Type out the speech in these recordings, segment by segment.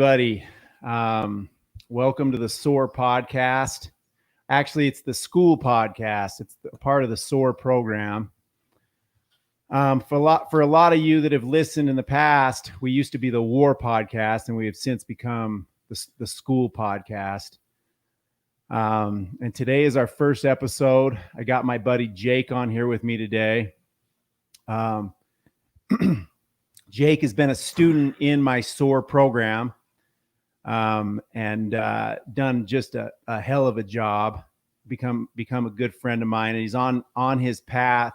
everybody. Welcome to the SOAR podcast. Actually, it's the school podcast. It's part of the SOAR program. For a lot of you that have listened in the past, we used to be the WAR podcast, and we have since become the school podcast. And today is our first episode. I got my buddy Jake on here with me today. Jake has been a student in my SOAR program and done just a hell of a job, become a good friend of mine. And he's on his path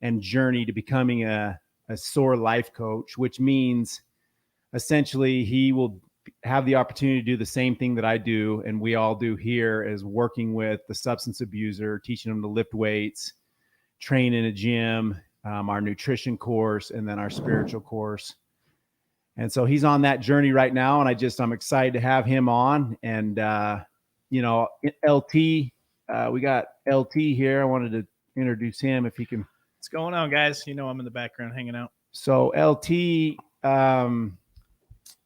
and journey to becoming a SOAR life coach, which means essentially he will have the opportunity to do the same thing that I do and we all do here, is working with the substance abuser, teaching them to lift weights, train in a gym, our nutrition course, and then our spiritual course. And so he's on that journey right now, and I'm excited to have him on. And LT, we got LT here. I wanted to introduce him if he can. What's going on, guys? You know I'm in the background hanging out. So LT,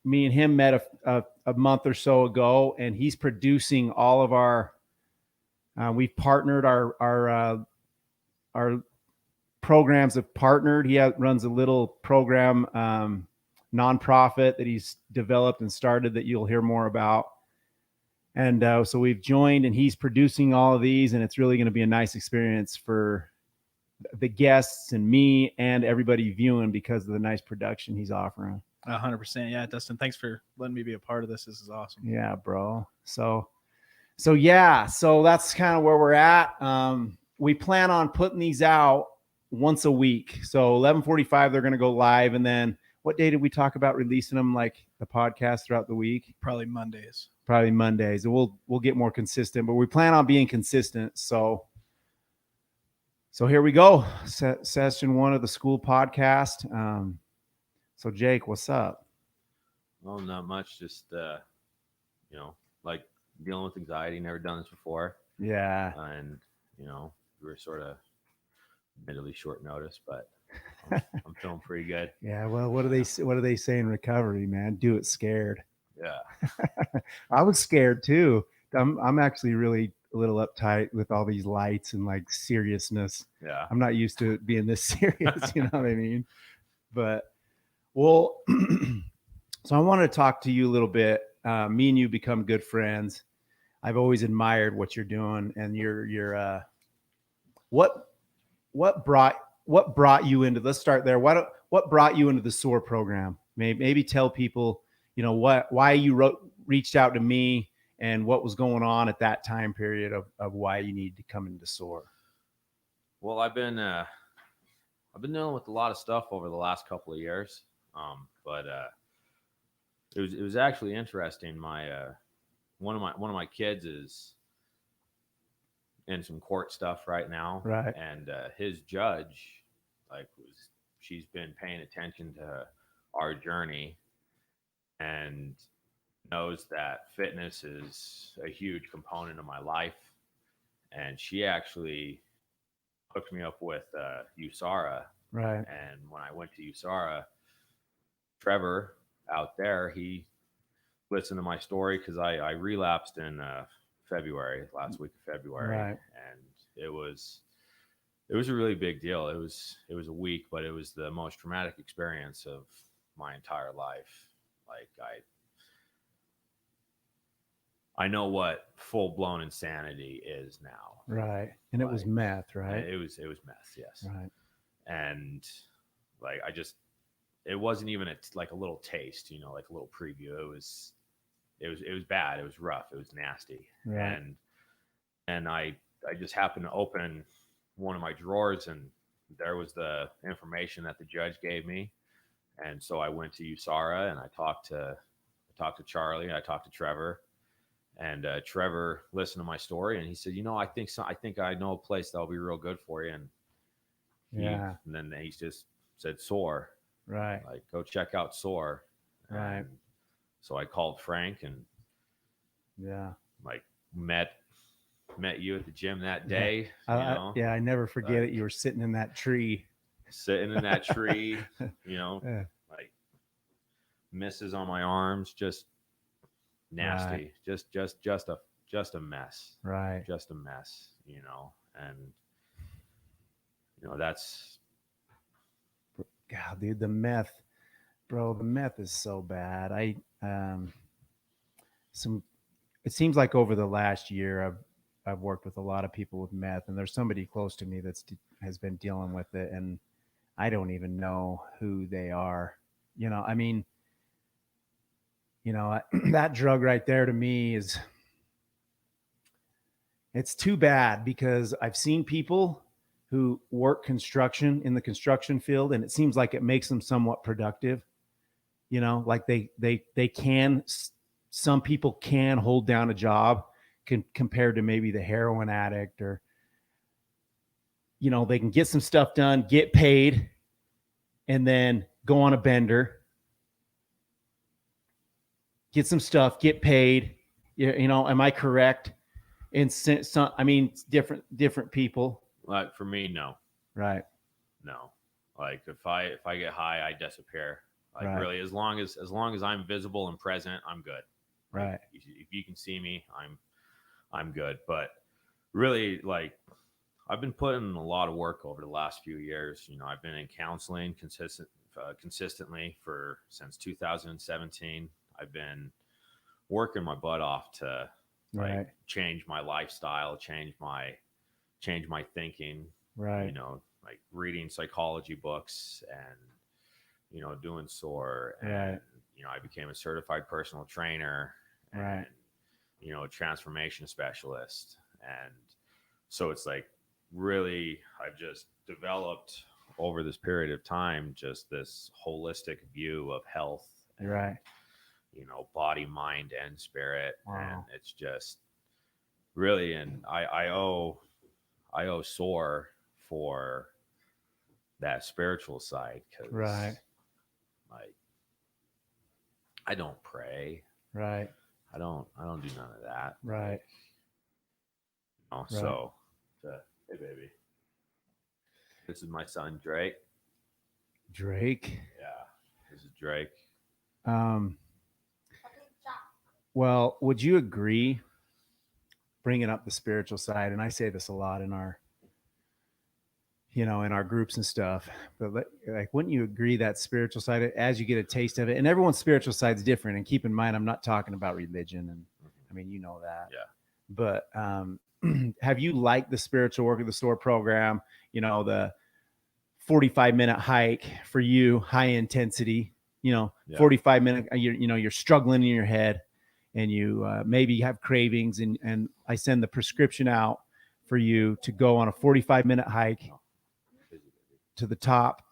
me and him met a month or so ago, and he's producing all of our. We've partnered our programs have partnered. He runs a little program, nonprofit that he's developed and started that you'll hear more about. And so we've joined, and he's producing all of these, and it's really going to be a nice experience for the guests and me and everybody viewing because of the nice production he's offering. 100%. Yeah, Dustin, thanks for letting me be a part of this. This is awesome. Yeah, bro. So that's kind of where we're at. We plan on putting these out once a week. So 11:45, they're going to go live. And then what day did we talk about releasing them, like the podcast throughout the week? Probably Mondays. And we'll get more consistent, but we plan on being consistent. So here we go. Session 1 of the school podcast. So Jake, what's up? Well, not much. Just, like dealing with anxiety. Never done this before. Yeah. And, we were sort of admittedly short notice, but I'm feeling pretty good. Yeah. Well, what do they say in recovery, man? Do it scared. Yeah. I was scared too. I'm actually really a little uptight with all these lights and like seriousness. Yeah. I'm not used to it being this serious. You know what I mean? But well, so I wanted to talk to you a little bit. Me and you become good friends. I've always admired what you're doing, and you're what brought you into, let's start there. What brought you into the SOAR program? Maybe tell people, why you reached out to me and what was going on at that time period of why you need to come into SOAR. Well, I've been dealing with a lot of stuff over the last couple of years. But it was actually interesting. One of my kids is in some court stuff right now. Right. And his judge, she's been paying attention to our journey and knows that fitness is a huge component of my life. And she actually hooked me up with USARA. Right. And when I went to USARA, Trevor out there, he listened to my story because I relapsed in last week of February. Right. And it was a really big deal. It was a week, but it was the most traumatic experience of my entire life. Like I know what full-blown insanity is now. Right. And it was meth, right? It was meth, yes. Right. And it wasn't even a little taste, like a little preview. It was bad. It was rough. It was nasty. Right. And I just happened to open one of my drawers, and there was the information that the judge gave me. And so I went to USARA, and I talked to Charlie, I talked to Trevor, and Trevor listened to my story, and he said, I think I know a place that'll be real good for you. And and then he just said SOAR. Right. Like, go check out SOAR. Right. And so I called Frank and met you at the gym that day. I never forget it. You were sitting in that tree. Like misses on my arms, just nasty, just a mess, Right. just a mess, and that's God, dude, the meth, bro, the meth is so bad. It seems like over the last year, I've worked with a lot of people with meth, and there's somebody close to me has been dealing with it, and I don't even know who they are. I mean, that drug right there to me it's too bad, because I've seen people who work in the construction field, and it seems like it makes them somewhat productive. Like they can, some people can hold down a job compared to maybe the heroin addict, or, they can get some stuff done, get paid, and then go on a bender, get some stuff, get paid. Am I correct? And some, I mean, different people. like, for me, no. Right. No. Like, if I get high, I disappear. Like, Right. really, as long as I'm visible and present, I'm good. Like, Right. if you can see me, I'm good. But really, like, I've been putting in a lot of work over the last few years. I've been in counseling consistently since 2017. I've been working my butt off to Right. change my lifestyle, change my thinking. Right. Like reading psychology books and doing SOAR, and Right. I became a certified personal trainer, and Right. a transformation specialist. And so it's like, really, I've just developed over this period of time just this holistic view of health, and, Right. body, mind, and spirit. Wow. And it's just really, and I owe SOAR for that spiritual side, because Right. like, I don't pray, Right. I don't do none of that. Right. So hey baby, this is my son Drake. Drake. Yeah, this is Drake. Well, would you agree, bringing up the spiritual side, and I say this a lot in our groups and stuff, but like, wouldn't you agree that spiritual side, as you get a taste of it, and everyone's spiritual side is different, and keep in mind, I'm not talking about religion, and I mean, that. Yeah. But have you liked the spiritual work of the SOAR program? The 45-minute hike for you, high intensity, 45-minute, you're struggling in your head, and you maybe have cravings, and I send the prescription out for you to go on a 45-minute hike to the top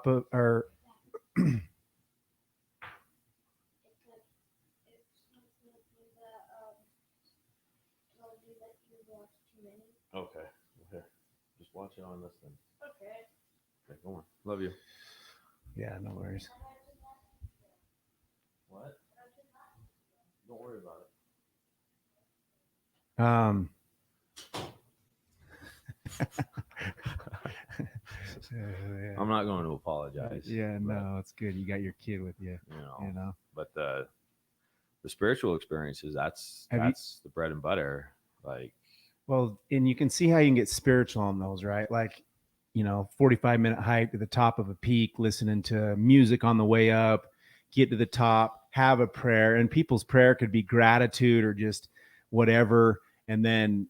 of, or Okay. Here, just watch it on this thing. Okay, go on. Love you. yeah, no worries. What? Don't worry about it. I'm not going to apologize. Yeah, no, it's good. You got your kid with you. But the spiritual experiences, that's the bread and butter. Like, well, and you can see how you can get spiritual on those, right? Like, 45-minute hike to the top of a peak, listening to music on the way up, get to the top, have a prayer, and people's prayer could be gratitude or just whatever. And then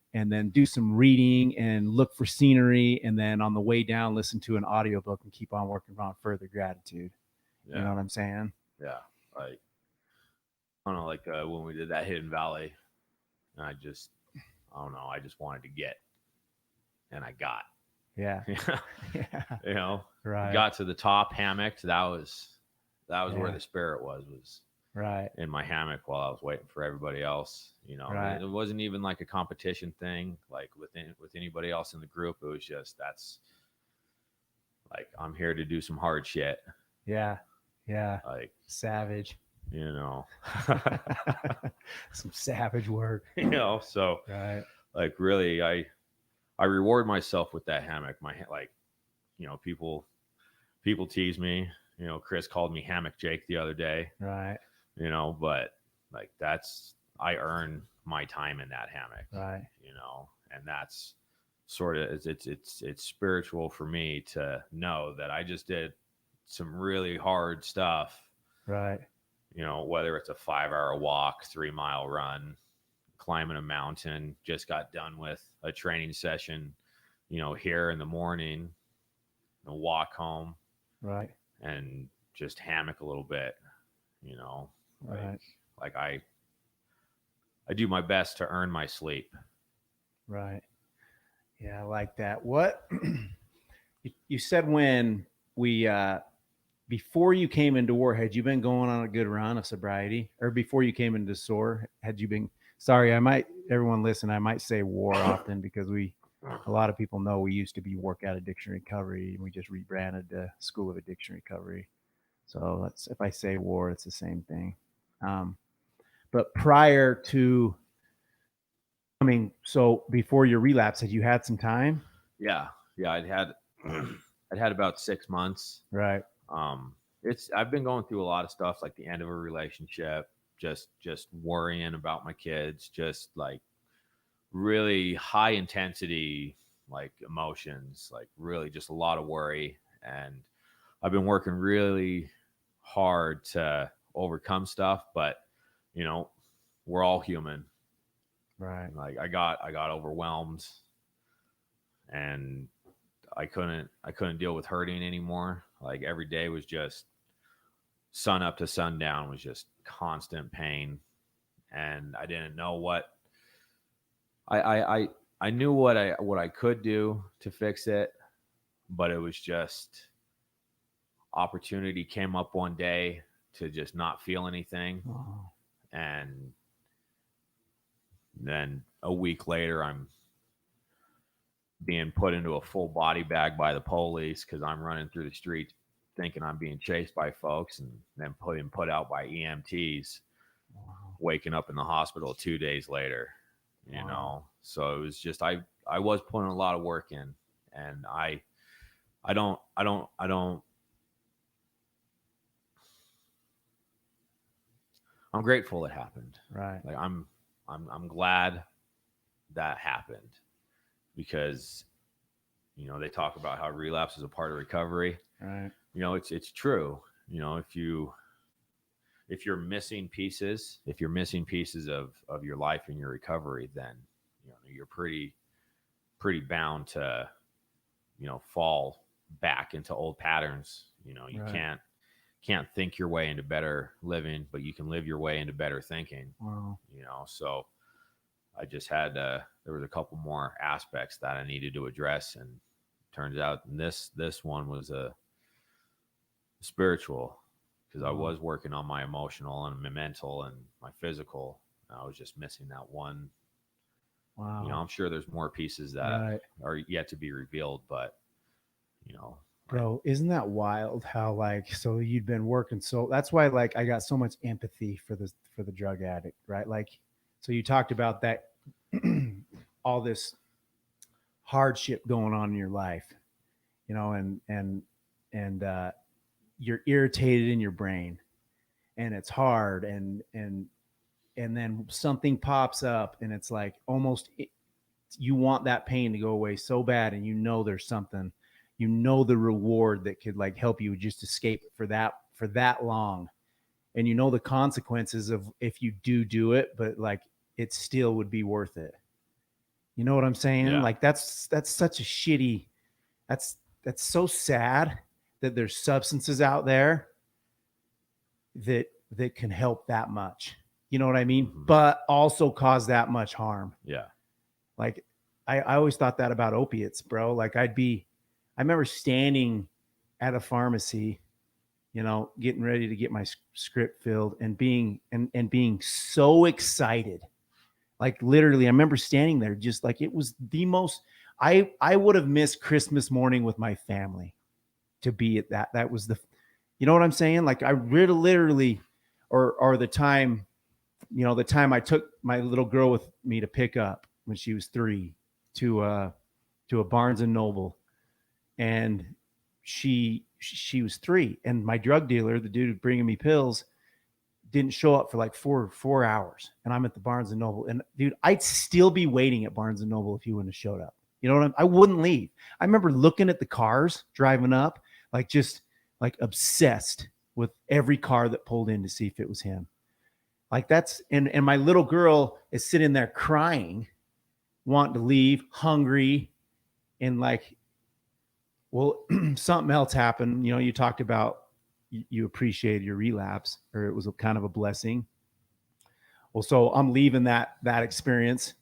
do some reading and look for scenery. And then on the way down, listen to an audiobook and keep on working on further gratitude. Yeah. You know what I'm saying? Yeah. Like, I don't know, like when we did that Hidden Valley, and I don't know, I just wanted to get, and I got. Yeah. Yeah. Right. Got to the top hammock. That was Yeah. where the spirit was right in my hammock while I was waiting for everybody else. Right. It wasn't even like a competition thing, like with anybody else in the group. It was just, that's like, I'm here to do some hard shit. Yeah. Like, savage. Some savage work. So right. Like, really, I reward myself with that hammock. People tease me. Chris called me Hammock Jake the other day. Right. But Like I earn my time in that hammock, Right. and that's sort of, it's spiritual for me to know that I just did some really hard stuff, Right. whether it's a 5-hour walk, 3-mile run, climbing a mountain, just got done with a training session, here in the morning, and walk home Right. and just hammock a little bit, you know, Right. like I do my best to earn my sleep. Right. Yeah, I like that. What you said when we before you came into war, had you been going on a good run of sobriety? Or before you came into SOAR, had you been, sorry, everyone listen, I might say war often because a lot of people know we used to be Workout Addiction Recovery, and we just rebranded to School of Addiction Recovery. So if I say war, it's the same thing. But prior to so before your relapse, had you had some time? Yeah. I'd had about 6 months. Right. I've been going through a lot of stuff, like the end of a relationship, just worrying about my kids, just like really high intensity, like emotions, like really just a lot of worry. And I've been working really hard to overcome stuff, but we're all human. Right. Like I got overwhelmed, and I couldn't deal with hurting anymore. Like every day was just sun up to sundown was just constant pain. And I didn't know what I knew what I could do to fix it, but it was just opportunity came up one day to just not feel anything. Oh. And then a week later, I'm being put into a full body bag by the police because I'm running through the street thinking I'm being chased by folks, and then put out by EMTs. Wow. Waking up in the hospital 2 days later, Wow. So it was just I was putting a lot of work in, and I'm grateful it happened. Right. Like I'm glad that happened, because they talk about how relapse is a part of recovery. Right. It's true. If you're missing pieces of your life in your recovery, then you're pretty bound to fall back into old patterns. You Right. can't think your way into better living, but you can live your way into better thinking. Wow. So I just had there was a couple more aspects that I needed to address, and turns out this one was a spiritual, because I was working on my emotional and my mental and my physical. I was just missing that one. Wow. I'm sure there's more pieces that are yet to be revealed, but bro, isn't that wild how so you'd been working, so that's why I got so much empathy for the drug addict, right? So you talked about that all this hardship going on in your life, and you're irritated in your brain, and it's hard, and then something pops up, and it's like almost you want that pain to go away so bad, and there's something, the reward that could help you just escape for that long, and the consequences of if you do it, but it still would be worth it. You know what I'm saying? Yeah. That's such a shitty, that's so sad that there's substances out there that can help that much. You know what I mean? Mm-hmm. But also cause that much harm. Yeah. I always thought that about opiates, bro. I remember standing at a pharmacy, getting ready to get my script filled, and being so excited. Literally, I remember standing there just it was the most, I would have missed Christmas morning with my family to be at that. That was you know what I'm saying? I really literally, or the time, the time I took my little girl with me to pick up when she was 3 to a Barnes and Noble, and she was 3, and my drug dealer, the dude bringing me pills, didn't show up for like four hours, and I'm at the Barnes and Noble, and dude, I'd still be waiting at Barnes and Noble if he wouldn't have showed up. You know what I wouldn't leave. I remember looking at the cars driving up, like just like obsessed with every car that pulled in to see if it was him. Like that's, and my little girl is sitting there crying, wanting to leave, hungry, and like, well, something else happened. You know, you talked about you appreciated your relapse, or it was a kind of a blessing. Well, so I'm leaving that experience.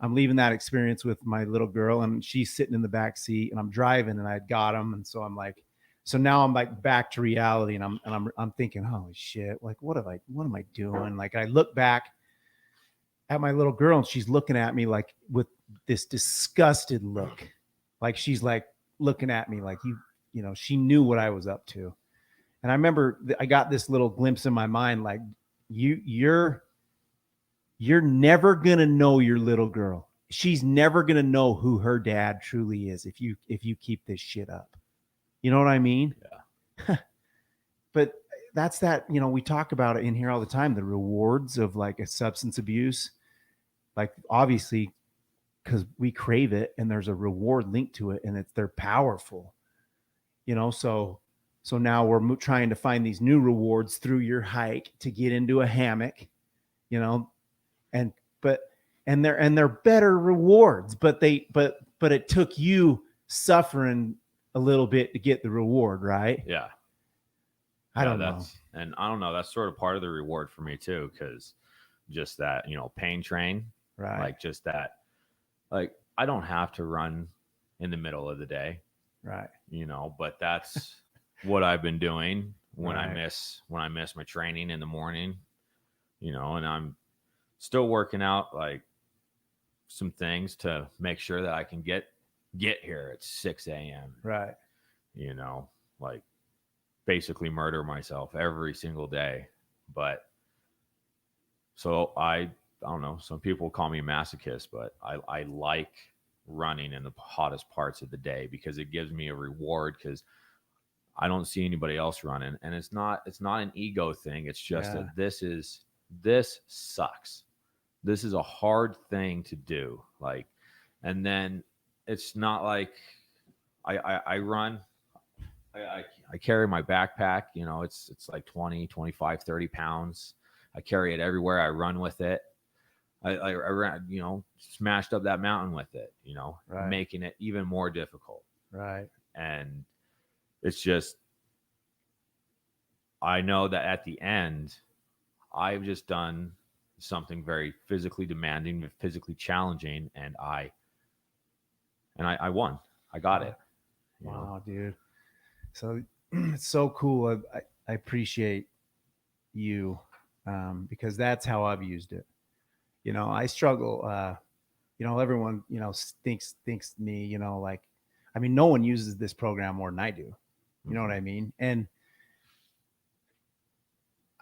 I'm leaving that experience with my little girl, and she's sitting in the back seat, and I'm driving, and I got him, and so I'm like, so now I'm like back to reality, and I'm thinking, holy shit, like what am I doing? Like I look back at my little girl, and she's looking at me like with this disgusted look, like she's like looking at me like you know, she knew what I was up to. And I remember I got this little glimpse in my mind, like you're never going to know your little girl. She's never going to know who her dad truly is if you keep this shit up. You know what I mean? Yeah. But that's that, you know, we talk about it in here all the time, the rewards of like a substance abuse. Like obviously because we crave it and there's a reward linked to it, and they're powerful, you know? So now we're trying to find these new rewards through your hike to get into a hammock, you know, and they're better rewards, but it took you suffering a little bit to get the reward, right? Yeah. I don't know. And I don't know, that's sort of part of the reward for me too, because just that, you know, pain train, Right. like just that, like I don't have to run in the middle of the day, Right. you know, but that's what I've been doing when Right. I miss my training in the morning, you know, and I'm still working out like some things to make sure that I can get here at 6 a.m. Right. You know, like basically murder myself every single day. But so I don't know, some people call me a masochist, but I like running in the hottest parts of the day because it gives me a reward, because I don't see anybody else running. And it's not an ego thing. It's just that this sucks. This is a hard thing to do. Like, and then it's not like I run, I carry my backpack, you know, it's like 20, 25, 30 pounds. I carry it everywhere. I run with it. I ran, you know, smashed up that mountain with it, you know, Right. making it even more difficult. Right. And it's just, I know that at the end, I've just done something very physically demanding, physically challenging, and I won. I got it. Wow, dude. So it's so cool. I appreciate you because that's how I've used it. You know, I struggle. You know, everyone, you know, thinks me, you know, like, I mean, no one uses this program more than I do. You know what I mean? And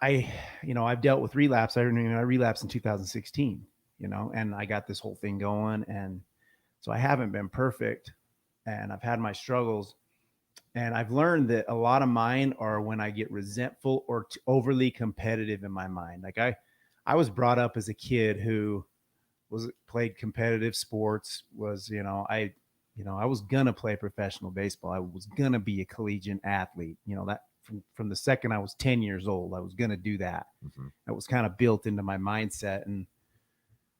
you know, I've dealt with relapse. I relapsed in 2016, you know, and I got this whole thing going. And so I haven't been perfect, and I've had my struggles, and I've learned that a lot of mine are when I get resentful or overly competitive in my mind. Like I was brought up as a kid who played competitive sports, I was going to play professional baseball. I was going to be a collegiate athlete, you know, that from the second I was 10 years old, I was going to do that. Mm-hmm. That was kind of built into my mindset. And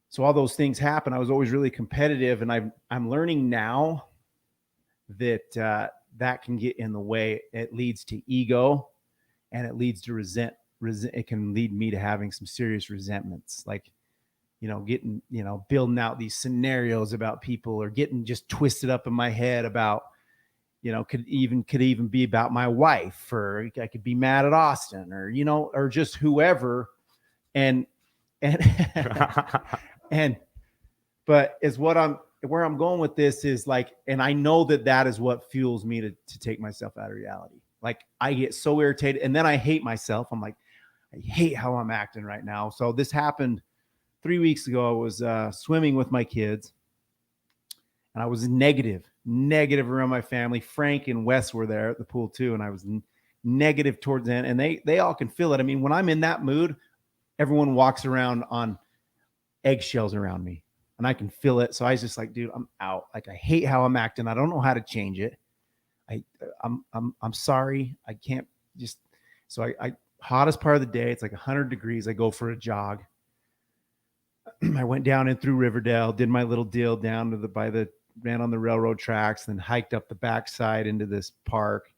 so all those things happen. I was always really competitive, and I'm learning now that that can get in the way. It leads to ego, and it leads to resent. It can lead me to having some serious resentments, like, you know, getting, you know, building out these scenarios about people, or getting just twisted up in my head about, you know, could even be about my wife, or I could be mad at Austin, or, you know, or just whoever. And but is where I'm going with this is like, and I know that is what fuels me to take myself out of reality. Like I get so irritated, and then I hate myself. I'm like, I hate how I'm acting right now. So this happened 3 weeks ago. I was swimming with my kids, and I was negative around my family. Frank and Wes were there at the pool too, and I was negative towards them, and they all can feel it. I mean, when I'm in that mood, everyone walks around on eggshells around me, and I can feel it. So I was just like, dude, I'm out. Like, I hate how I'm acting. I don't know how to change it. I'm sorry. I can't just. So I hottest part of the day. It's like 100 degrees. I go for a jog. I went down in through Riverdale, did my little deal down to ran on the railroad tracks, then hiked up the backside into this park.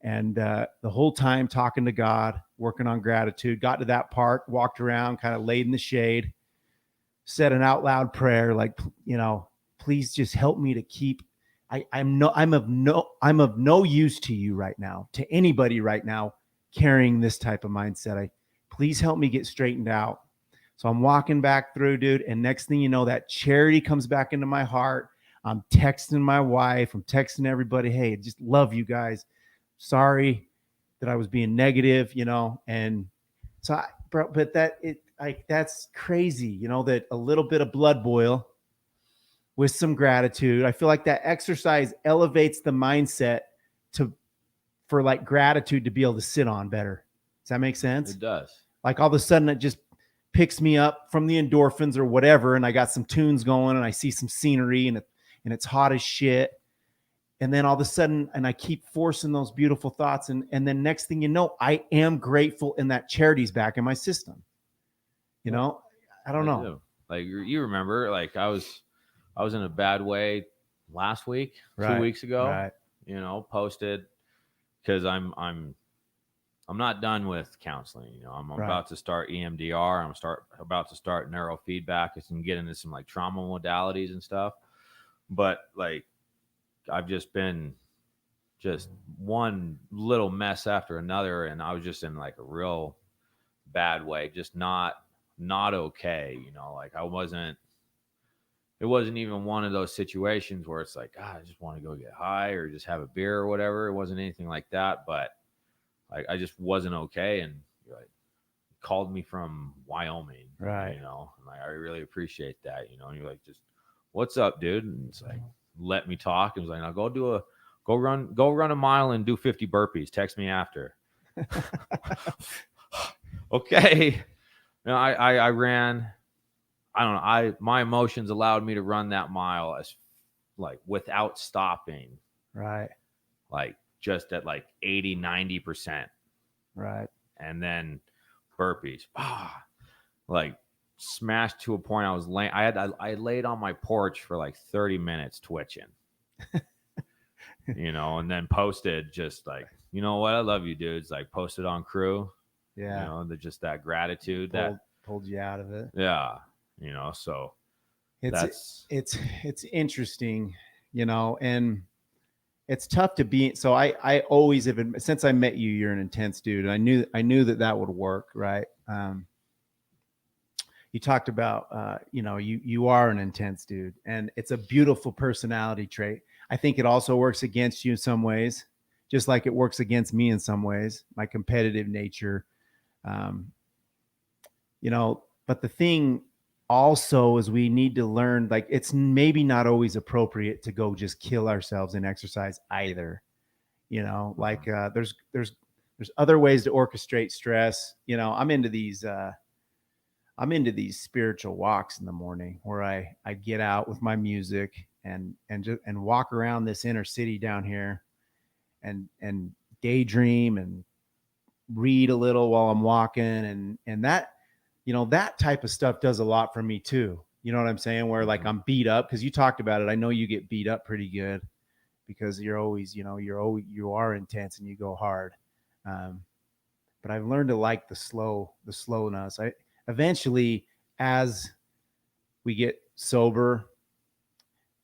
And the whole time talking to God, working on gratitude, got to that park, walked around, kind of laid in the shade, said an out loud prayer, like, please just help me to keep. I'm of no use to you right now, to anybody right now carrying this type of mindset. Please help me get straightened out. So I'm walking back through, dude. And next thing you know, that charity comes back into my heart. I'm texting my wife. I'm texting everybody. Hey, just love you guys. Sorry that I was being negative, And so, that's crazy, that a little bit of blood boil with some gratitude. I feel like that exercise elevates the mindset for like gratitude to be able to sit on better. Does that make sense? It does. Like all of a sudden it just picks me up from the endorphins or whatever. And I got some tunes going and I see some scenery and it's hot as shit. And then all of a sudden, and I keep forcing those beautiful thoughts. And then next thing you know, I am grateful and that charity's back in my system. I don't know. Do. Like you remember, like I was in a bad way last week, right. 2 weeks ago, right. Posted because I'm not done with counseling. I'm right. about to start EMDR. I'm about to start neurofeedback and get into some like trauma modalities and stuff. But like, I've just been one little mess after another. And I was just in like a real bad way, just not okay. Like it wasn't even one of those situations where it's like, I just want to go get high or just have a beer or whatever. It wasn't anything like that, but I just wasn't okay. And like called me from Wyoming, right? And I really appreciate that, And you're like, just what's up, dude? And it's like, let me talk. And it was like, now go run a mile and do 50 burpees. Text me after. Okay. I ran. I don't know. My emotions allowed me to run that mile as like without stopping. Right. Like just at like 80, 90%. Right. And then burpees. Like smashed to a point I was laying. I laid on my porch for like 30 minutes twitching. And then posted just like, you know what? I love you, dudes. Like posted on crew. Yeah. Just that gratitude pulled you out of it. Yeah. So it's interesting, and it's tough to be. So I always have been, since I met you, you're an intense dude. I knew that would work. Right. You talked about, you are an intense dude, and it's a beautiful personality trait. I think it also works against you in some ways, just like it works against me in some ways, my competitive nature. But the thing also is we need to learn, like, it's maybe not always appropriate to go just kill ourselves in exercise either. Like there's other ways to orchestrate stress. I'm into these spiritual walks in the morning where I get out with my music and walk around this inner city down here and daydream and read a little while I'm walking, and that, that type of stuff does a lot for me too. You know what I'm saying? Where like I'm beat up, because you talked about it. I know you get beat up pretty good because you're always, you are intense and you go hard. But I've learned to like the slowness. Eventually, as we get sober,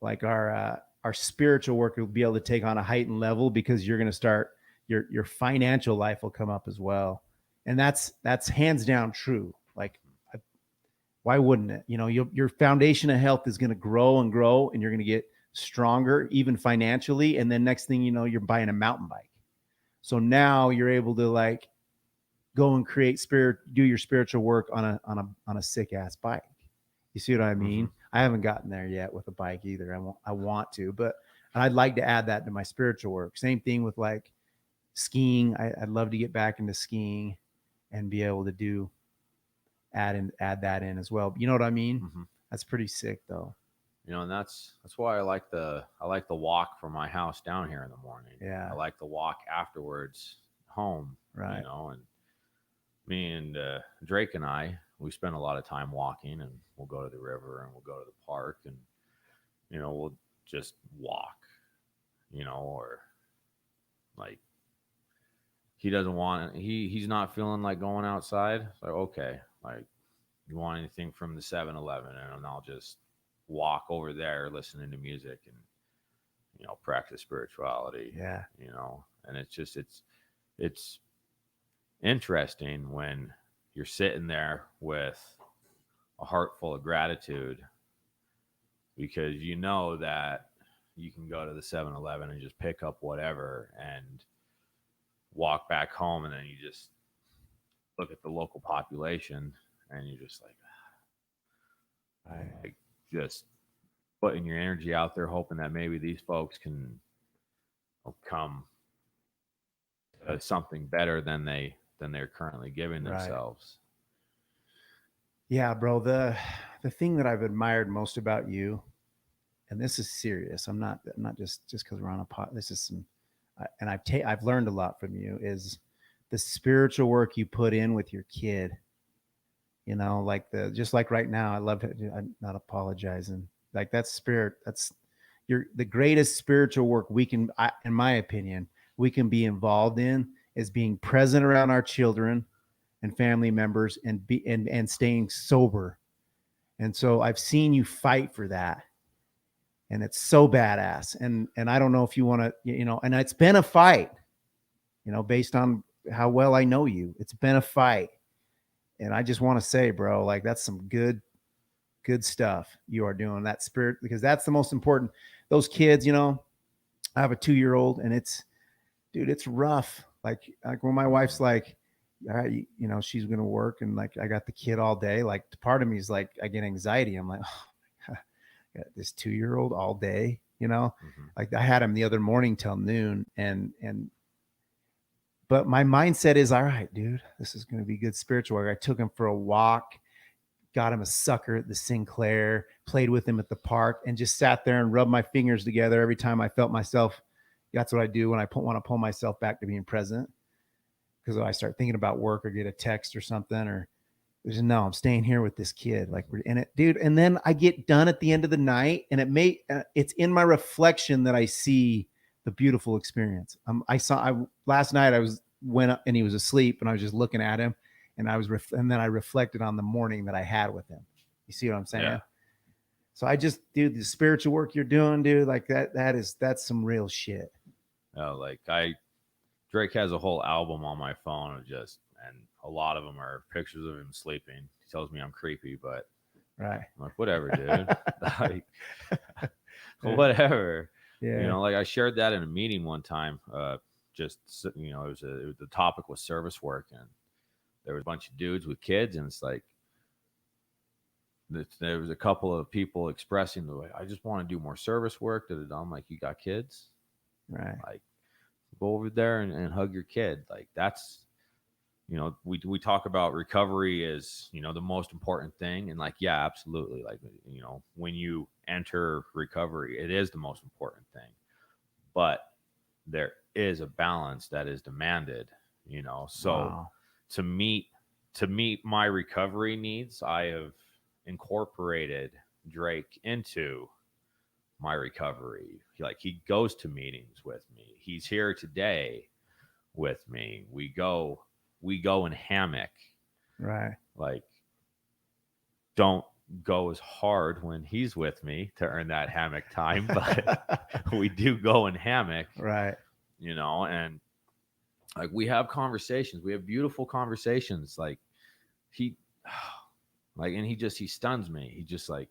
like our spiritual work will be able to take on a heightened level, because you're going to start, your financial life will come up as well. And that's hands down true. Like, why wouldn't it? Your foundation of health is going to grow and grow, and you're going to get stronger, even financially. And then next thing you know, you're buying a mountain bike. So now you're able to like go and do your spiritual work on a sick ass bike. You see what I mean? Mm-hmm. I haven't gotten there yet with a bike either. I want to, but I'd like to add that to my spiritual work. Same thing with like skiing. I'd love to get back into skiing and be able to add that in as well. You know what I mean? Mm-hmm. That's pretty sick though. You know, and that's why I like the walk from my house down here in the morning. Yeah. I like the walk afterwards home. Right. You know, and me and Drake and we spend a lot of time walking, and we'll go to the river and we'll go to the park, and you know, we'll just walk. You know, or like he doesn't want it. He's not feeling like going outside. It's like, okay, like you want anything from the 7-Eleven, and I'll just walk over there listening to music and, you know, practice spirituality. Yeah. You know, and it's interesting when you're sitting there with a heart full of gratitude, because you know that you can go to the 7-Eleven and just pick up whatever and walk back home, and then you just look at the local population and you're just like just putting your energy out there, hoping that maybe these folks can come to something better than they're currently giving themselves. Yeah, bro. The thing that I've admired most about you, and this is serious, I'm not just because we're on a pot, this is some, and I've learned a lot from you, is the spiritual work you put in with your kid. You know, like just like right now, I love it. I'm not apologizing. Like that's the greatest spiritual work we can, in my opinion, we can be involved in, is being present around our children and family members and staying sober. And so I've seen you fight for that. And it's so badass. And I don't know if you want to, you know, and it's been a fight, you know, based on how well I know you. It's been a fight. And I just want to say, bro, like that's some good stuff you are doing, that spirit, because that's the most important. Those kids, you know, I have a 2-year-old, and it's rough. Like when my wife's like, all right, you know, she's going to work, and like, I got the kid all day. Like part of me is like, I get anxiety. I'm like, oh my God, I got this 2-year-old all day, you know, like I had him the other morning till noon, but my mindset is, all right, dude, this is going to be good spiritual work. I took him for a walk, got him a sucker at the Sinclair, played with him at the park, and just sat there and rubbed my fingers together every time I felt myself. That's what I do when I want to pull myself back to being present. Because I start thinking about work or get a text or something, or there's no, I'm staying here with this kid. Like we're in it, dude. And then I get done at the end of the night, and it's in my reflection that I see the beautiful experience. Last night I went up and he was asleep, and I was just looking at him, and and then I reflected on the morning that I had with him. You see what I'm saying? Yeah. So I just, dude, the spiritual work you're doing, dude, like that's some real shit. Oh, like Drake has a whole album on my phone and a lot of them are pictures of him sleeping. He tells me I'm creepy, but right. I'm like, whatever, dude. Like, whatever. Yeah. You know, like I shared that in a meeting one time. Just, you know, the topic was service work, and there was a bunch of dudes with kids, and it's like there was a couple of people expressing the way, I just want to do more service work. I'm like, you got kids? Right. Like, go over there and hug your kid. Like that's, you know, we talk about recovery as, you know, the most important thing. And like, yeah, absolutely. Like, you know, when you enter recovery, it is the most important thing, but there is a balance that is demanded, you know? So wow. to meet my recovery needs, I have incorporated Drake into my recovery. He goes to meetings with me. He's here today with me. We go in hammock. Right. Like, don't go as hard when he's with me to earn that hammock time, but we do go in hammock. Right. You know, and like we have conversations. We have beautiful conversations. Like and he stuns me. He just like,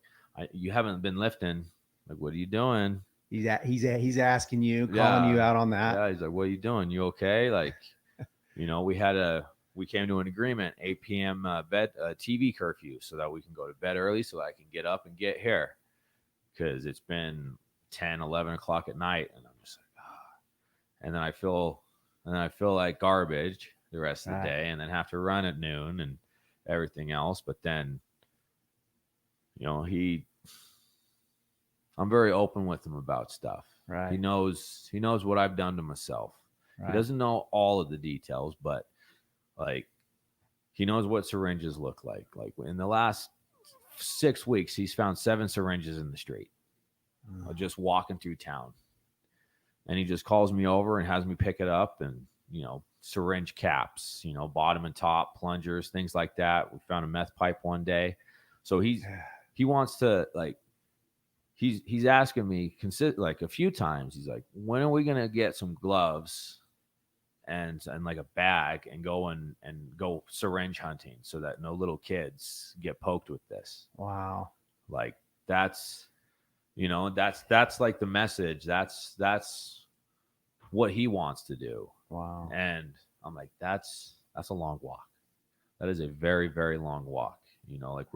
you haven't been lifting. Like, what are you doing? He's asking you, calling you out on that. Yeah, he's like, what are you doing? You okay? Like, you know, we came to an agreement, 8 p.m. TV curfew, so that we can go to bed early, so that I can get up and get here, because it's been 10, 11 o'clock at night, and I'm just like, and then I feel and then I feel like garbage the rest of the Right. day, and then have to run at noon and everything else. But then, I'm very open with him about stuff. Right. He knows what I've done to myself. Right. He doesn't know all of the details, but like he knows what syringes look like. Like in the last 6 weeks, he's found 7 syringes in the street, just walking through town. And he just calls me over and has me pick it up, and syringe caps, bottom and top, plungers, things like that. We found a meth pipe one day. So he wants to, like, he's asking me like a few times. He's like, when are we gonna get some gloves and like a bag and go syringe hunting so that no little kids get poked with this? Wow. Like that's like the message. That's what he wants to do. Wow. And I'm like, that's a long walk. That is a very, very long walk. Like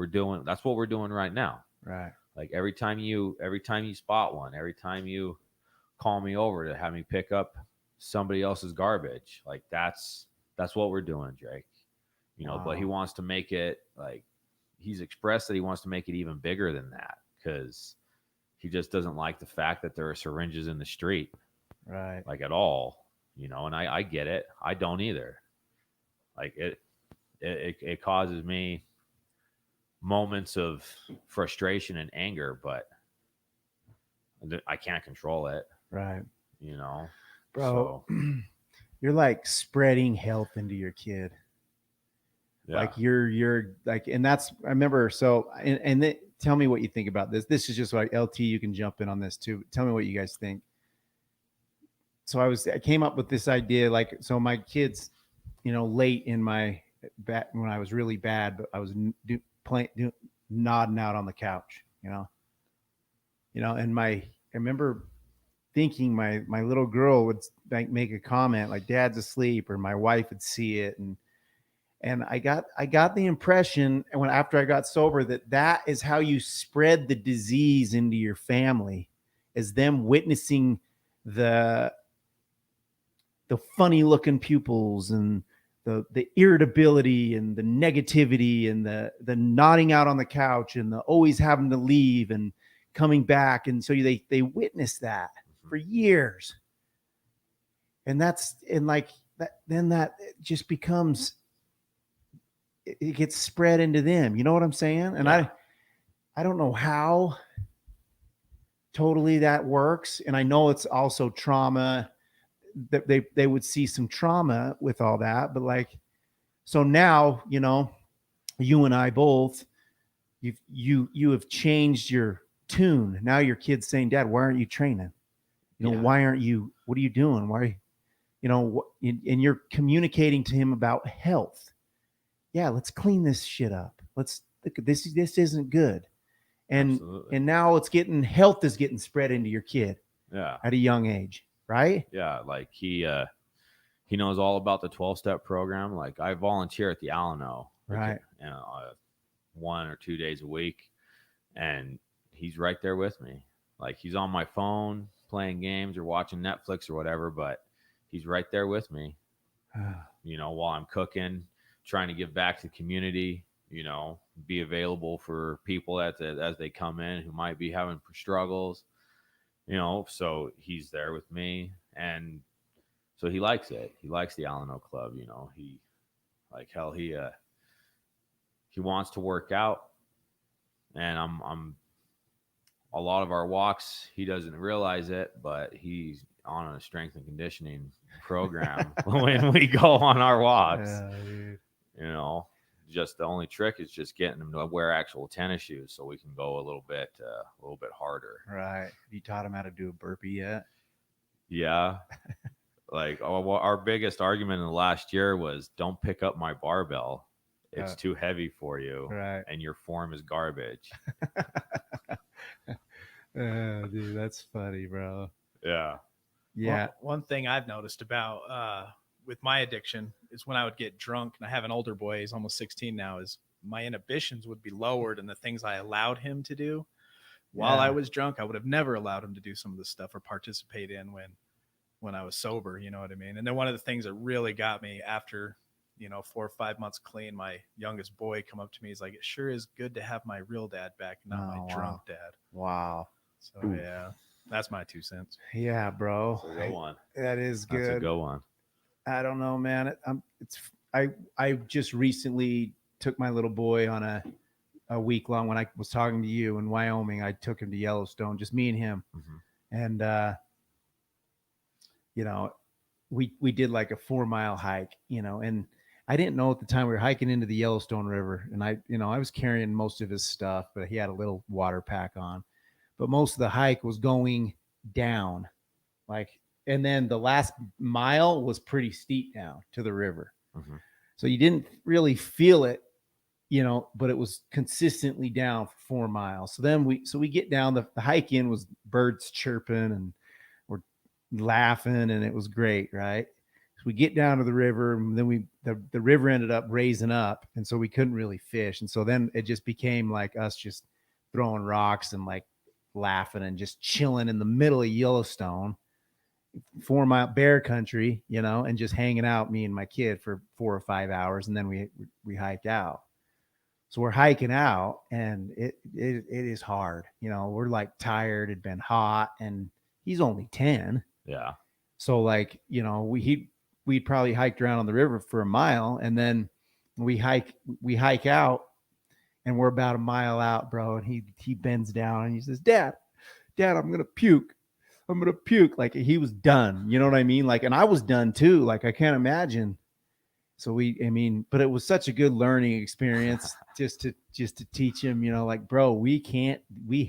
that's what we're doing right now. Right. Like every time you spot one, every time you call me over to have me pick up somebody else's garbage, like that's what we're doing, Drake. Wow. But he wants to make it, like, he's expressed that he wants to make it even bigger than that, because he just doesn't like the fact that there are syringes in the street. Right. Like at all, and I get it. I don't either. Like it causes me moments of frustration and anger, but I can't control it. Right. Bro, So, you're like spreading health into your kid. yeah. Like you're like, and that's, I remember. So, and then tell me what you think about this. This is just like LT. You can jump in on this too. Tell me what you guys think. So I came up with this idea. Like, so my kids, late in my when I was really bad, but I was nodding out on the couch, and I remember thinking my little girl would make a comment like dad's asleep, or my wife would see it. And I got the impression, and after I got sober, that is how you spread the disease into your family, is them witnessing the funny looking pupils and the irritability and the negativity and the nodding out on the couch and the always having to leave and coming back. And so they witness that for years. And like that, then that just becomes, it gets spread into them. You know what I'm saying? And Yeah. I don't know how totally that works. And I know it's also trauma, that they would see some trauma with all that. But like, so now, you and I both, you have changed your tune. Now your kid's saying, Dad, why aren't you training? Why aren't you, what are you doing? Why, and you're communicating to him about health. Yeah, let's clean this shit up. Let's look at this. This isn't good. And Absolutely. and now health is getting spread into your kid. Yeah. At a young age, right? Yeah, like he knows all about the 12-step program. Like I volunteer at the Alano, Right? 1 or 2 days a week, and he's right there with me. Like he's on my phone playing games or watching Netflix or whatever, but he's right there with me. While I'm cooking, trying to give back to the community. Be available for people as they come in who might be having struggles. So he's there with me, and so he likes it. He likes the Alano Club. He wants to work out, and I'm a lot of our walks, he doesn't realize it, but he's on a strength and conditioning program when we go on our walks. Dude. Just the only trick is just getting him to wear actual tennis shoes so we can go a little bit harder. Right. Have you taught him how to do a burpee yet? Yeah. Like our biggest argument in the last year was, don't pick up my barbell. It's too heavy for you. Right. And your form is garbage. Dude, that's funny, bro. Yeah. Yeah. One thing I've noticed about with my addiction is when I would get drunk, and I have an older boy, he's almost 16 now, is my inhibitions would be lowered, and the things I allowed him to do while I was drunk, I would have never allowed him to do some of this stuff or participate in when when I was sober, you know what I mean? And then one of the things that really got me after, 4 or 5 months clean, my youngest boy come up to me. He's like, it sure is good to have my real dad back, not my drunk dad. Wow. So yeah, that's my 2 cents. Yeah, bro. That's a good one. That is good. That's a good one. I don't know, man. I just recently took my little boy on a week long, when I was talking to you in Wyoming. I took him to Yellowstone, just me and him. Mm-hmm. And we did like a 4-mile hike, and I didn't know at the time we were hiking into the Yellowstone River, and I was carrying most of his stuff, but he had a little water pack on. But most of the hike was going down, and then the last mile was pretty steep down to the river. Mm-hmm. So you didn't really feel it, but it was consistently down for 4 miles. So then we get down, the hike in was birds chirping and we're laughing, and it was great, right? So we get down to the river, and then the river ended up raising up, and so we couldn't really fish. And so then it just became like us just throwing rocks and like laughing and just chilling in the middle of Yellowstone, 4-mile bear country, and just hanging out, me and my kid, for 4 or 5 hours. And then we hiked out. So we're hiking out, and it is hard. We're like tired. It'd been hot, and he's only 10. Yeah. So like, we'd probably hiked around on the river for a mile, and then we hike out, and we're about a mile out, bro. And he bends down and he says, Dad, I'm going to puke. Like, he was done. You know what I mean? Like, and I was done too. Like, I can't imagine. So but it was such a good learning experience just to teach him, like, bro, we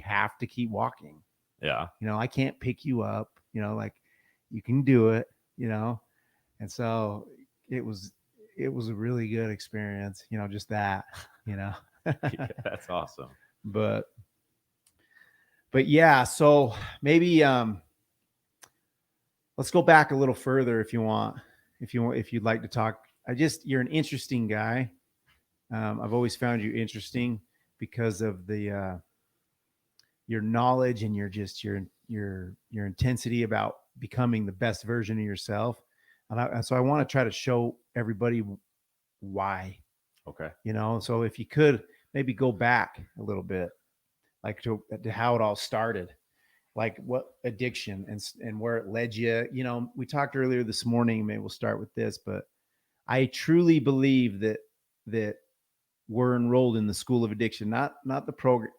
have to keep walking. Yeah. I can't pick you up, like, you can do it, And so it was a really good experience, just that, Yeah, that's awesome. But yeah, so maybe let's go back a little further if you'd like to talk. You're an interesting guy. I've always found you interesting because of your knowledge and your intensity about becoming the best version of yourself. And so I want to try to show everybody why. Okay. So if you could maybe go back a little bit, like to how it all started, like what addiction and where it led you. We talked earlier this morning, maybe we'll start with this, but I truly believe that we're enrolled in the school of addiction, not the program,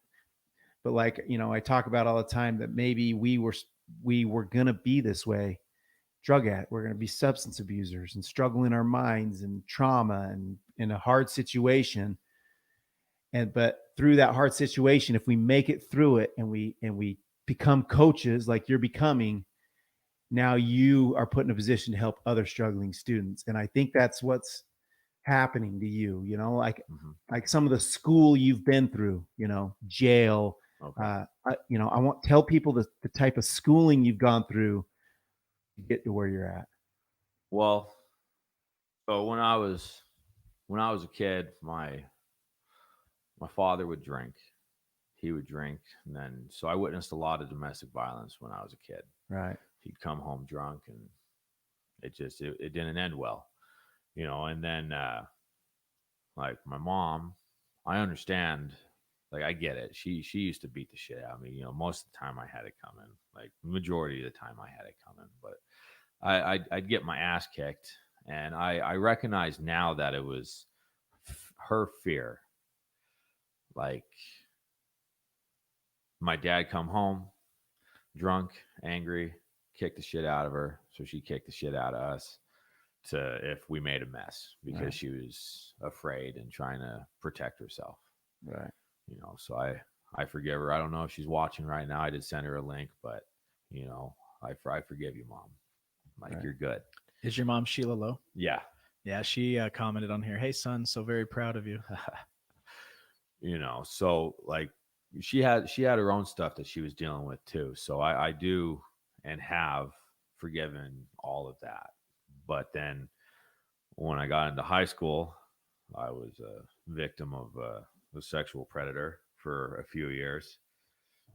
but like, I talk about all the time that maybe we were going to be this way, drug addict. We're going to be substance abusers and struggle in our minds and trauma and in a hard situation. But through that hard situation, if we make it through it and we become coaches like you're becoming, now you are put in a position to help other struggling students. And I think that's what's happening to you, like some of the school you've been through, jail. Okay. I want to tell people the type of schooling you've gone through to get to where you're at. Well, so when I was a kid, my father would drink. He would drink, and then so I witnessed a lot of domestic violence when I was a kid. Right. He'd come home drunk, and it didn't end well, And then like my mom, I understand. Like, I get it. She used to beat the shit out of me. Most of the time I had it coming. Like, majority of the time I had it coming. But I'd get my ass kicked, and I recognize now that it was her fear. Like, my dad come home drunk, angry, kick the shit out of her. So she kicked the shit out of us if we made a mess, because right. She was afraid and trying to protect herself. Right. So I forgive her. I don't know if she's watching right now. I did send her a link, but I forgive you, Mom. Like, right. You're good. Is your mom Sheila Lowe? Yeah. Yeah. She commented on here, "Hey son, so very proud of you." So like she had her own stuff that she was dealing with too. So I do and have forgiven all of that. But then when I got into high school, I was a victim of a sexual predator for a few years.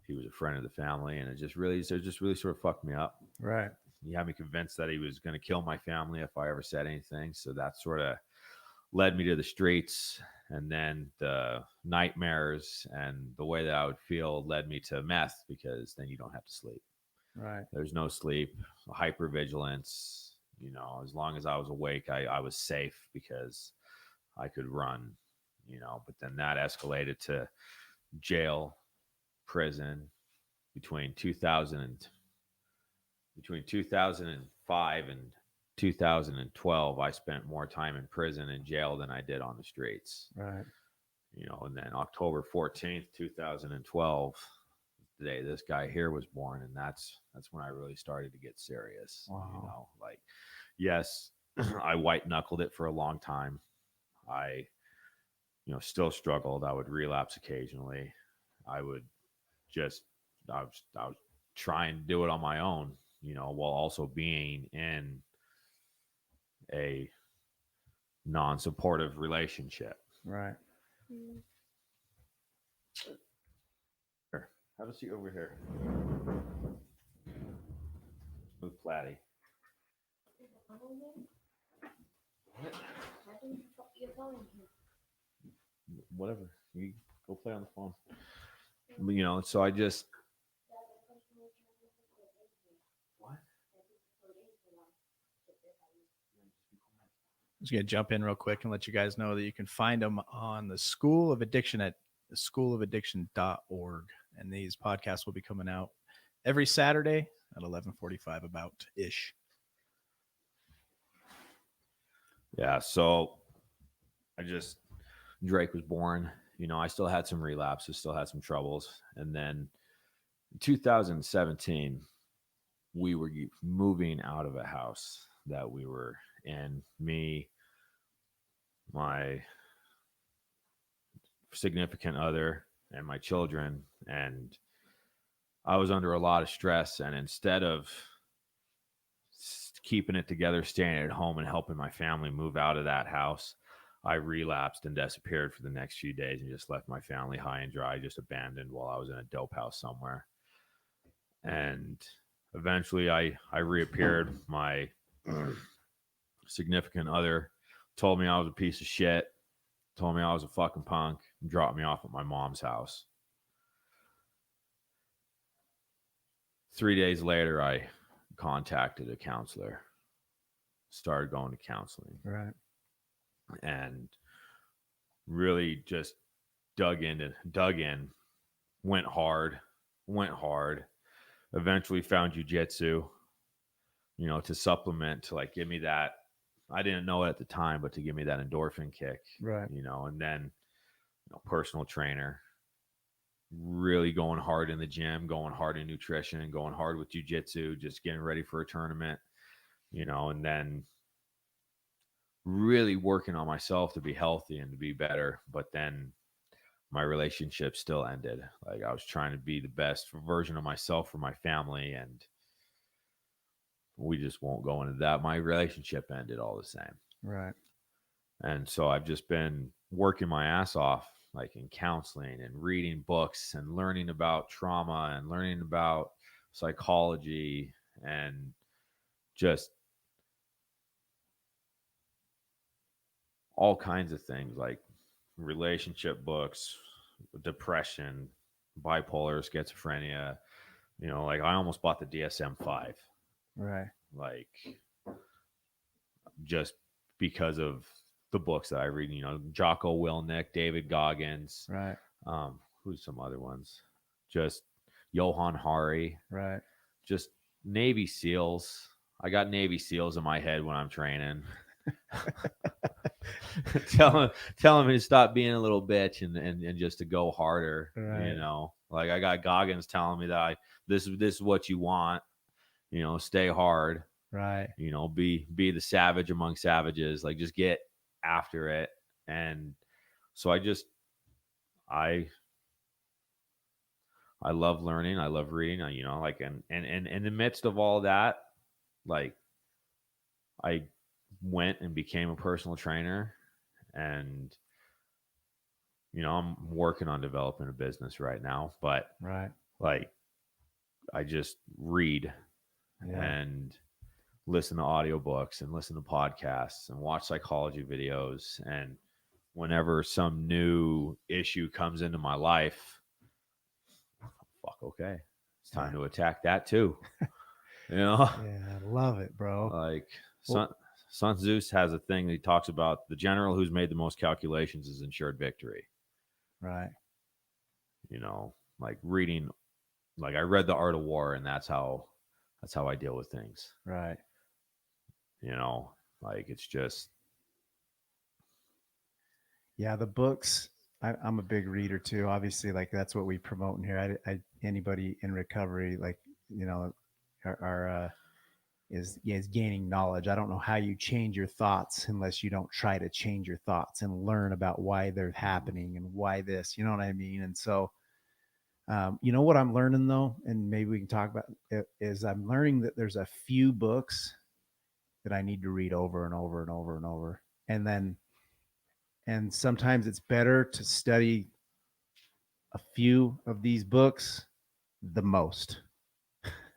He was a friend of the family, and it just really sort of fucked me up. Right. he had me convinced that he was going to kill my family if I ever said anything. So that sort of led me to the streets. And then the nightmares and the way that I would feel led me to meth, because then you don't have to sleep. Right. There's no sleep, hypervigilance. You know, as long as I was awake, I was safe because I could run, you know. But then that escalated to jail, prison. Between 2005 and 2012, I spent more time in prison and jail than I did on the streets. Right. You know, and then October 14th, 2012, the day this guy here was born, and that's when I really started to get serious. Wow. You know, like, yes, I white knuckled it for a long time. I, you know, still struggled. I would relapse occasionally. I was trying to do it on my own, you know, while also being in a non-supportive relationship. Right. Here, have a seat over here. Smooth Platty. Whatever. You go play on the phone. You know, so I just. What? I'm just going to jump in real quick and let you guys know that you can find them on the School of Addiction at schoolofaddiction.org. And these podcasts will be coming out every Saturday at 11:45 about ish. Yeah. So Drake was born. You know, I still had some relapses, still had some troubles. And then in 2017, we were moving out of a house that we were in. Me, my significant other, and my children. And I was under a lot of stress. And instead of keeping it together, staying at home and helping my family move out of that house, I relapsed and disappeared for the next few days and just left my family high and dry, just abandoned while I was in a dope house somewhere. And eventually I reappeared. My significant other told me I was a piece of shit, told me I was a fucking punk, and dropped me off at my mom's house. 3 days later, I contacted a counselor, started going to counseling. Right. And really just dug in, went hard, eventually found jujitsu, you know, to supplement, to like give me that. I didn't know it at the time, but to give me that endorphin kick, Right. you know. And then, you know, personal trainer, really going hard in the gym, going hard in nutrition, going hard with jujitsu, just getting ready for a tournament, you know. And then really working on myself to be healthy and to be better. But then my relationship still ended. Like, I was trying to be the best version of myself for my family, and we just won't go into that. My relationship ended all the same. Right. And so I've just been working my ass off, like in counseling and reading books and learning about trauma and learning about psychology and just all kinds of things, like relationship books, depression, bipolar, schizophrenia. You know, like I almost bought the DSM-5. Right. Like, just because of the books that I read, you know, Jocko Willink, David Goggins, Right. Who's some other ones? Just Johan Hari, Right. just Navy SEALs. I got Navy SEALs in my head when I'm training. Tell him to stop being a little bitch and just to go harder. Right. You know, like I got Goggins telling me that this is what you want. You know, stay hard. Right. You know, be the savage among savages. Like, just get after it. And so I love learning. I love reading. You know, like, and in the midst of all that, like, I went and became a personal trainer, and, you know, I'm working on developing a business right now, but Right. like, I just read and listen to audiobooks and listen to podcasts and watch psychology videos. And whenever some new issue comes into my life, okay, it's time to attack that too. Yeah, I love it, bro. Like Sun Tzu has a thing that he talks about: the general who's made the most calculations is ensured victory. Right. Like reading, like I read The Art of War, and that's how I deal with things. Right. Like it's just. Yeah, the books. I'm a big reader too. Obviously, like that's what we promote in here. Anybody in recovery, like is gaining knowledge. I don't know how you change your thoughts unless you don't try to change your thoughts and learn about why they're happening and why this. You know what I mean? And so, what I'm learning though, and maybe we can talk about it, is I'm learning that there's a few books that I need to read over and over and over and over, and sometimes it's better to study a few of these books the most.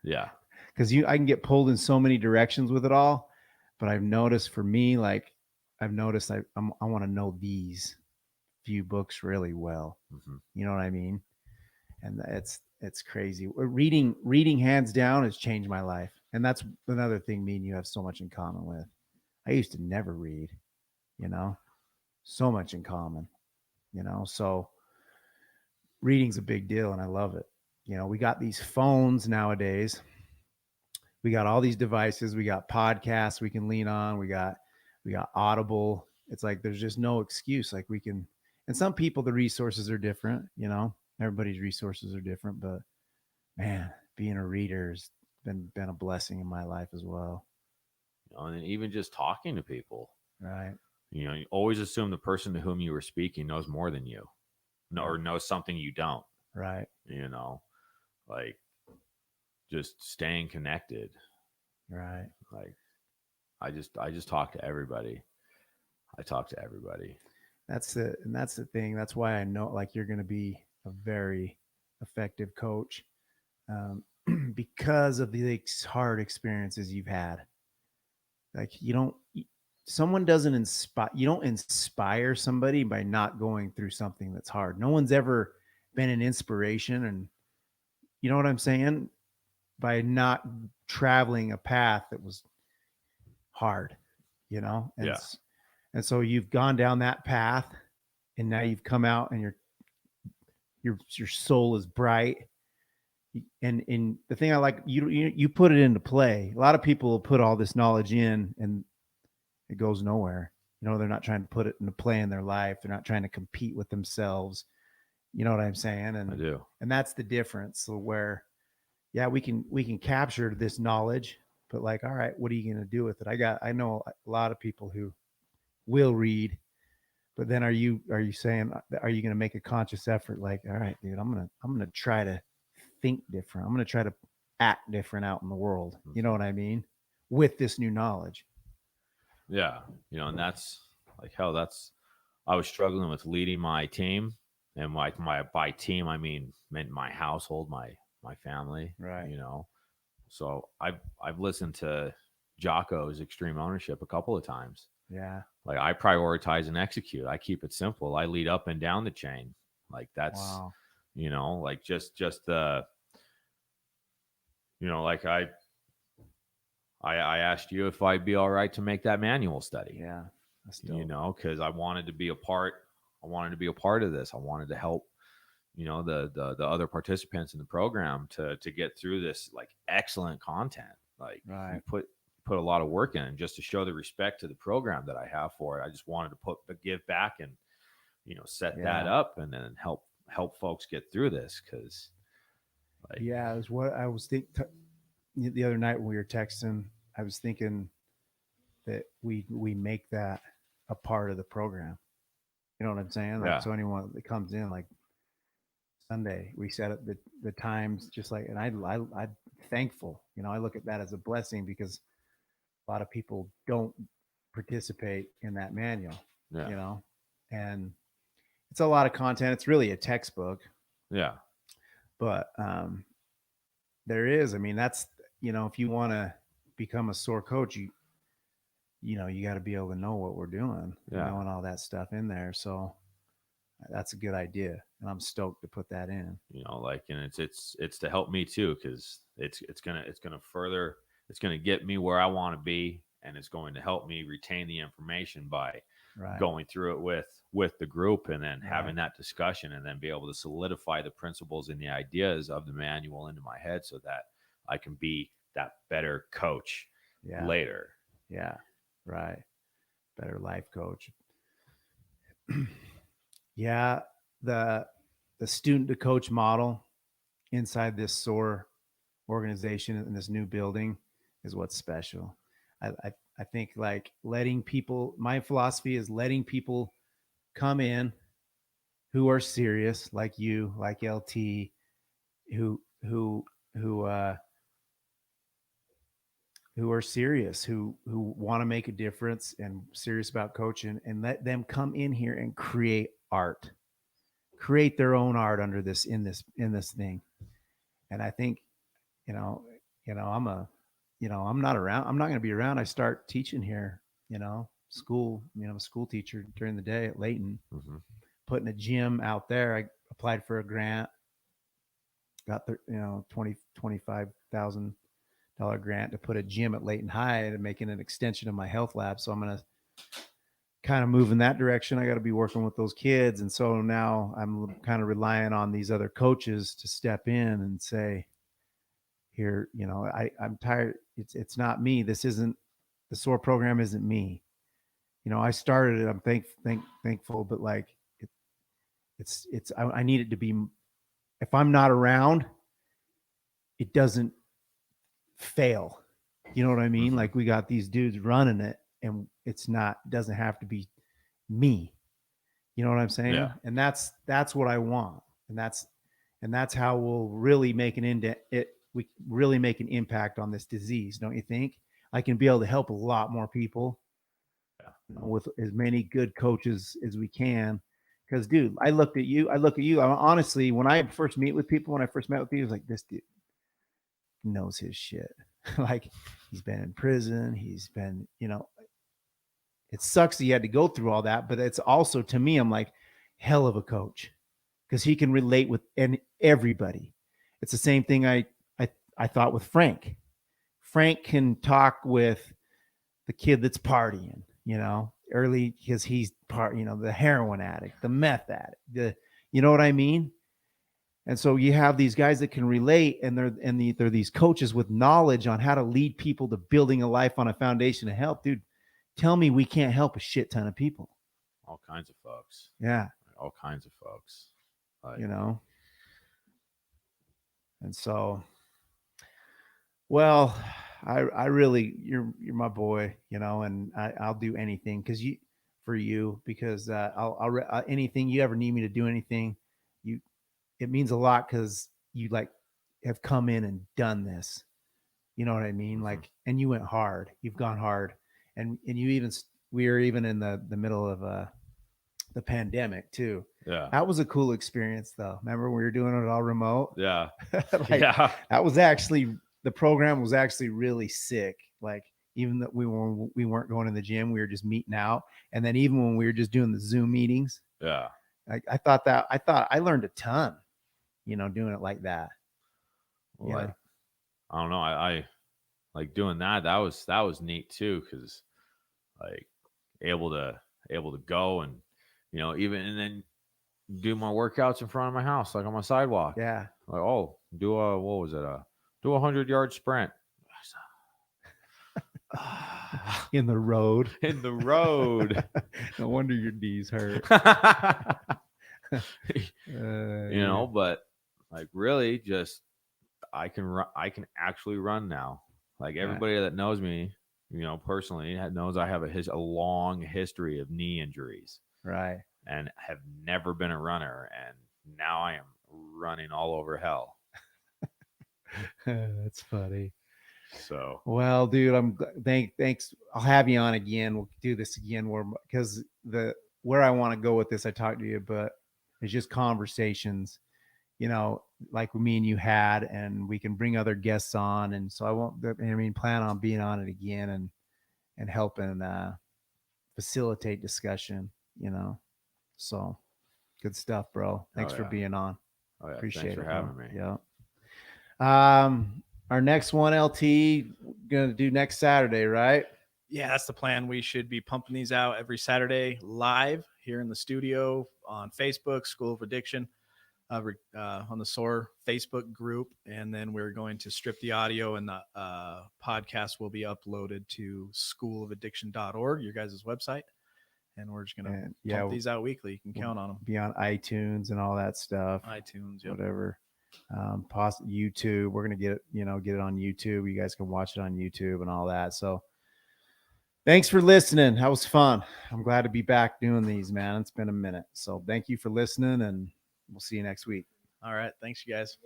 Yeah. Because I can get pulled in so many directions with it all. But I've noticed for me, like I want to know these few books really well. Mm-hmm. You know what I mean? And it's crazy. Reading hands down has changed my life. And that's another thing me and you have so much in common with. I used to never read, so much in common, so reading's a big deal and I love it. We got these phones nowadays. We got all these devices. We got podcasts we can lean on. We got Audible. It's like there's just no excuse. Like we can, and some people the resources are different. Everybody's resources are different. But man, being a reader has been a blessing in my life as well. And even just talking to people, right? You always assume the person to whom you were speaking knows more than you, or knows something you don't. Right. Like just staying connected. Right. Like I just talk to everybody. I talk to everybody. That's the thing. That's why I know like you're going to be a very effective coach, because of the hard experiences you've had. Like someone doesn't inspire, you don't inspire somebody by not going through something that's hard. No one's ever been an inspiration, and you know what I'm saying? By not traveling a path that was hard, and so you've gone down that path, and now you've come out, and your soul is bright. And the thing I like, you put it into play. A lot of people will put all this knowledge in, and it goes nowhere. They're not trying to put it into play in their life. They're not trying to compete with themselves. You know what I'm saying? And I do. And that's the difference. So where, yeah, we can capture this knowledge, but like, all right, what are you going to do with it? I know a lot of people who will read, but then are you saying, are you going to make a conscious effort? Like, all right, dude, I'm going to try to think different. I'm going to try to act different out in the world. You know what I mean? With this new knowledge. Yeah. And that's like, hell, I was struggling with leading my team, and by team, I meant my household, my family, right? So I've listened to Jocko's Extreme Ownership a couple of times. Yeah. Like I prioritize and execute. I keep it simple. I lead up and down the chain. Like that's, wow. Like just the, like I asked you if I'd be all right to make that manual study. Yeah. Because I wanted to be a part. I wanted to be a part of this. I wanted to help, the other participants in the program to get through this like excellent content. Like right. you put a lot of work in, and just to show the respect to the program that I have for it. I just wanted to give back and, set that up and then help folks get through this. Cause it was what I was thinking the other night when we were texting. I was thinking that we make that a part of the program. You know what I'm saying? Like, so anyone that comes in, like Sunday, we set up the times just like, and I'm thankful. I look at that as a blessing because a lot of people don't participate in that manual. And it's a lot of content. It's really a textbook. Yeah. But there is, that's if you want to become a SOAR coach, you got to be able to know what we're doing, and all that stuff in there. So that's a good idea, and I'm stoked to put that in. And it's to help me too, because it's gonna get me where I want to be, and it's going to help me retain the information by going through it with the group, and then having that discussion, and then be able to solidify the principles and the ideas of the manual into my head, so that I can be that better coach later. Yeah, right. Better life coach. Yeah, the student to coach model inside this SOAR organization in this new building is what's special. I think like letting people, my philosophy is letting people come in who are serious, like you, like LT, who are serious, who want to make a difference and serious about coaching, and let them come in here and create their own art under this, in this thing. And I think, I'm not around. I'm not going to be around. I start teaching here, school, I'm a school teacher during the day at Layton, putting a gym out there. I applied for a grant, got the, $25,000 grant to put a gym at Layton High and making an extension of my health lab. So I'm going to kind of move in that direction. I got to be working with those kids. And so now I'm kind of relying on these other coaches to step in and say, here, I'm tired. It's not me. This isn't, the SOAR program isn't me. I started it. I'm thankful, but like I need it to be, if I'm not around, it doesn't fail. You know what I mean? Like we got these dudes running it, and doesn't have to be me. You know what I'm saying? Yeah. And that's what I want. And that's how we'll really make we really make an impact on this disease. Don't you think? I can be able to help a lot more people with as many good coaches as we can. Because, dude, I look at you. Honestly, when I first met with people, I was like, this dude knows his shit. Like, he's been in prison. He's been, it sucks he had to go through all that. But it's also, to me, I'm like, hell of a coach, because he can relate with everybody. It's the same thing I thought with Frank. Frank can talk with the kid that's partying, early, because he's the heroin addict, the meth addict, you know what I mean? And so you have these guys that can relate, and they're these coaches with knowledge on how to lead people to building a life on a foundation of health. Dude, tell me we can't help a shit ton of people. All kinds of folks. Yeah. All kinds of folks. And so, well, I really, you're my boy, and I'll do anything for you, because I'll anything you ever need me to do, anything, it means a lot, because you have come in and done this. You know what I mean? Like, and you went hard. You've gone hard, and we were even in the middle of the pandemic too. Yeah, that was a cool experience, though. Remember, we were doing it all remote. Yeah, that was actually, the program was actually really sick. Like, even that we weren't going to the gym, we were just meeting out, and then even when we were just doing the Zoom meetings. Yeah, I thought I learned a ton, doing it like that. Well, I don't know. I like doing that. That was neat too, because like able to go and even, and then do my workouts in front of my house, like on my sidewalk. Yeah. Like, do a 100-yard sprint in the road. In the road. No wonder your knees hurt. But like really, just I can actually run now. Like everybody that knows me, personally, knows I have a long history of knee injuries. Right. And have never been a runner, and now I am running all over hell. That's funny. So, well, dude, thanks. I'll have you on again. We'll do this again, because where I want to go with this, I talked to you, but it's just conversations. like me and you had, and we can bring other guests on. And so plan on being on it again and helping facilitate discussion, so good stuff, bro. Thanks for yeah. being on. Oh, yeah. Appreciate Thanks for it, having bro. me. Yeah. Our next one, LT, gonna do next Saturday, right? Yeah, that's the plan. We should be pumping these out every Saturday live here in the studio on Facebook, School of Addiction, on the SOAR Facebook group. And then we're going to strip the audio, and the podcast will be uploaded to schoolofaddiction.org, your guys' website. And we're just going to pump these out weekly. You can count on them. Be on iTunes and all that stuff. iTunes, yep. Whatever. YouTube. We're going to get it on YouTube. You guys can watch it on YouTube and all that. So thanks for listening. That was fun. I'm glad to be back doing these, man. It's been a minute. So thank you for listening, and we'll see you next week. All right. Thanks, you guys.